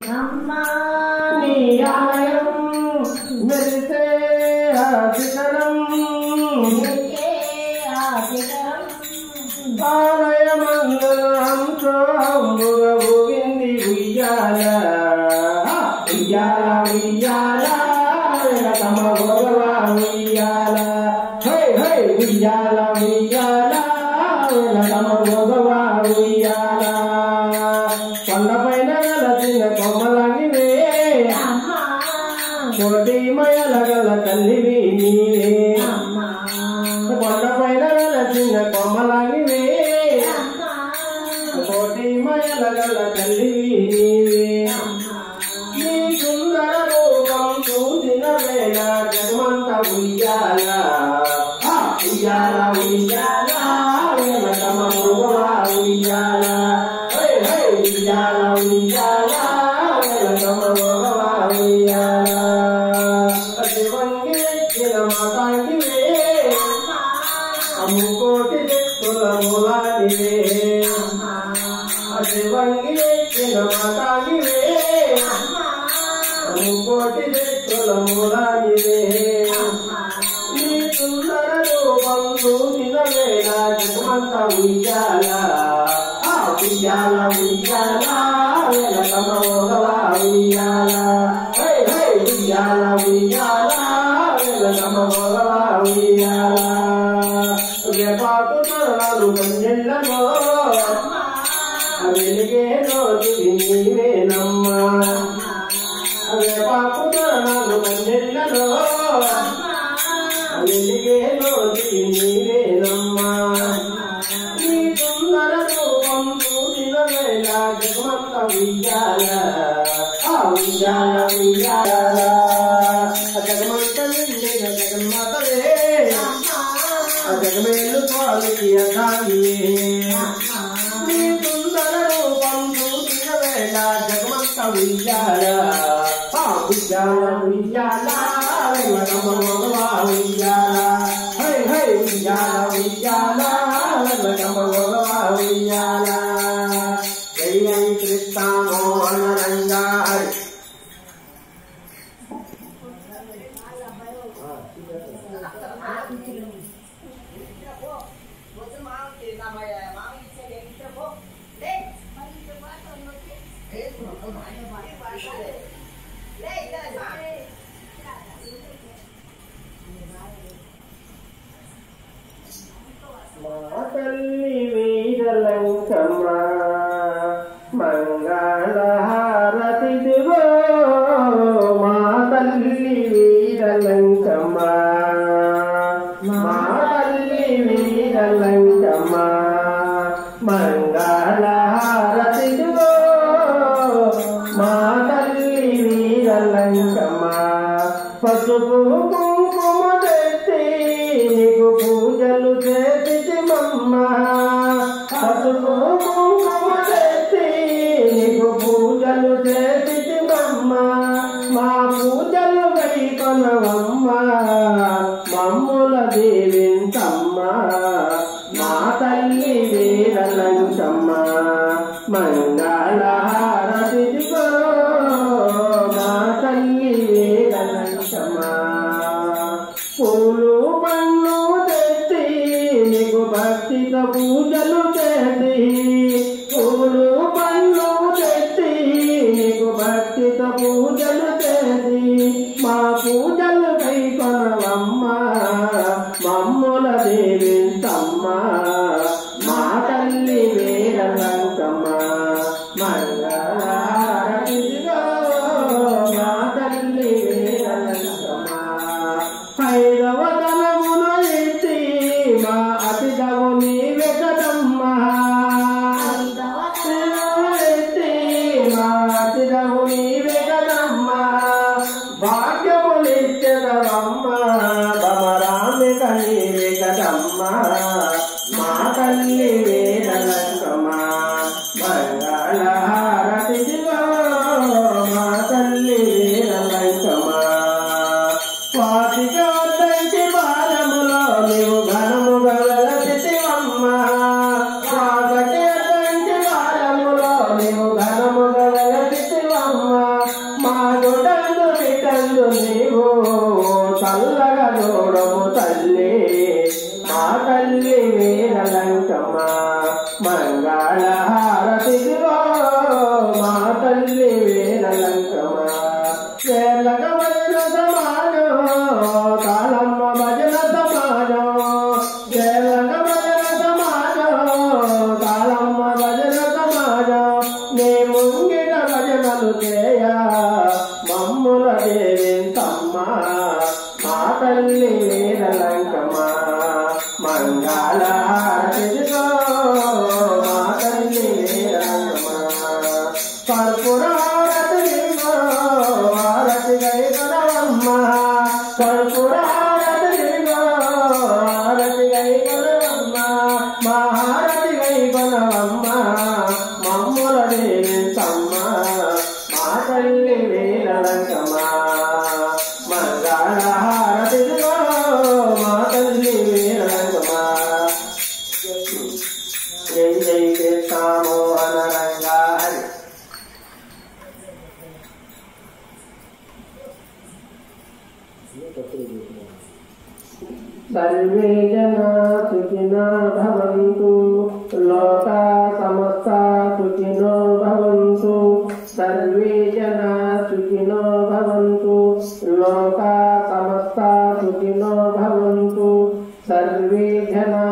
నీ ఆలయం మెరిసే శిఖరం ఆలయమందులో ఊగింది ఉయ్యాల ఉయ్యాల ఉయ్యాల తమ భగవా ఉయ్యాల హై హై ఉయ్యాల ఉయ్యాల తమ భగవా ఉయ్యాల కొండపైన గలచిన కొమ్మలనివే కోటి మయల గల తల్లివి నీవే కొండపైన గలచిన కొమ్మలనివే కోటి మయల గల తల్లివి నీవే నీ సుందర రూపం చూసిన వేళ జగమంత ఉయ్యాల ఉయ్యాల ఉయ్యాల తమ భగవా ఉయ్యాల ఉయ్యాల ఉయ్యాల తమ భగవా ఉయ్యాల శివంగి ఎక్కిన మాతాంగివే అమ్ముకోటి దిక్కుల మూలానివే శివంగి ఎక్కిన మాతాంగివే అమ్ముకోటి దిక్కుల మూలానివే నీ సుందర రూపం చూసిన వేళ జగమంత ఉయ్యాల ఉయ్యాల ఉయ్యాల తమ భగవా ఉయ్యాల ఉయ్యాల ఉయ్యాల తమ భగవా ఉయ్యాల వేపాకు తొరలు కన్నెళ్ళలో వెలిగే రోజు నీవేనమ్మా వేపాకు తొరలు కన్నెళ్ళలో వెలిగే రోజు నీవేనమ్మా నీ సుందర రూపం చూసిన వేళ జగమంత ఉయ్యాల ఉయ్యాల ఉయ్యాల జగమంత నిండిన జగన్మాతవే జగమేలు స్వామికి అసానివే నీ సుందర రూపం చూసిన వేళ జగమంత ఉయ్యాల ఉయ్యాల ఉయ్యాల తమ భగవా ఉయ్యాల హై హై ఉయ్యాల ఉయ్యాల తమ భగవా ఉయ్యాల జై జై కృష్ణ మోహన రంగా హరి మా తల్లి వీరలంకమ్మ మంగళహారతిదిగో మా తల్లి వీరలంకమ్మ మా తల్లి వీరలంకమ్మ మంగళహారతిదిగో మా తల్లి వీరలంకమ్మ పసుపు కుంకుమ తెచ్చి నీకు పూజలు చేసిమమ్మ పసుపు కుంకుమ తెచ్చి నీకు పూజలు చేసిమమ్మ మా పూజలు వైకొనవమ్మ మమ్ముల దీవించమ్మ మా తల్లి వీరలంకమ్మ మంగళహారతిదిగో మా తల్లి వీరలంకమ్మ పూలు పండ్లు తెచ్చి నీకు భక్తితో పూజలు చేసి పూలు పండ్లు తెచ్చి నీకు భక్తితో పూజలు చేసి మా పూజలు కైకొనవమ్మ మమ్ముల దీవించమ్మ మా తల్లి వీరలంకమ్మ మంగళహారతిదిగో మా తల్లి వీరలంకమ్మ ఐదవ తలమున ఎత్తి మా అతిథవు నీవే కదమ్మా ఎత్తి మా అతిథవు నీవే కదమ్మా భాగ్యములిచ్చదవమ్మా భమరామిక నీవే కదమ్మా మా తల్లి వీరలంకమ్మ మంగళహారతిదిగో మా తల్లి వీరలంకమ్మ స్వాతిగా తంటి బాలములో నీవు ఘనముగా వెలసితివమ్మ స్వాగతి తంటి బాలములో నీవు ఘనముగా వెలసితివమ్మ మా గుడందు బిడ్డందు నీవు చల్లగా చూడము తల్లి మా తల్లి వీరలంకమ్మ మంగళహారతిలో మా తల్లి వీరలంకమ్మ వేలక భజన సమాజం కాళమ్మ భజన సమాజం వేలక భజన సమాజం కాళమ్మ భజన సమాజం నీ ముంగిట భజనలు చేయ మమ్ముల దేవింతమ్మ మా తల్లి వీరలంకమ్మ మంగళహారతిలో మా తల్లి వీరలంకమ్మ కర్పూరహారతిలో హారతి గై కొనవమ్మ కర్పూరహారతిలో హారతి గై కొనవమ్మ మా హారతి గై కొనవమ్మ మమ్ముల దేవింతమ్మ మా తల్లి వీరలంకమ్మ మంగళహారతిలో మా తల్లి వీరలంకమ్మ జై జై కృష్ణ మోహన రంగా హరి सर्वे जना सुखिनो भवन्तु लोका समस्ता सुखिनो भवन्तु सर्वे जना सुखिनो भवन्तु लोका समस्ता सुखिनो भवन्तु सर्वे जना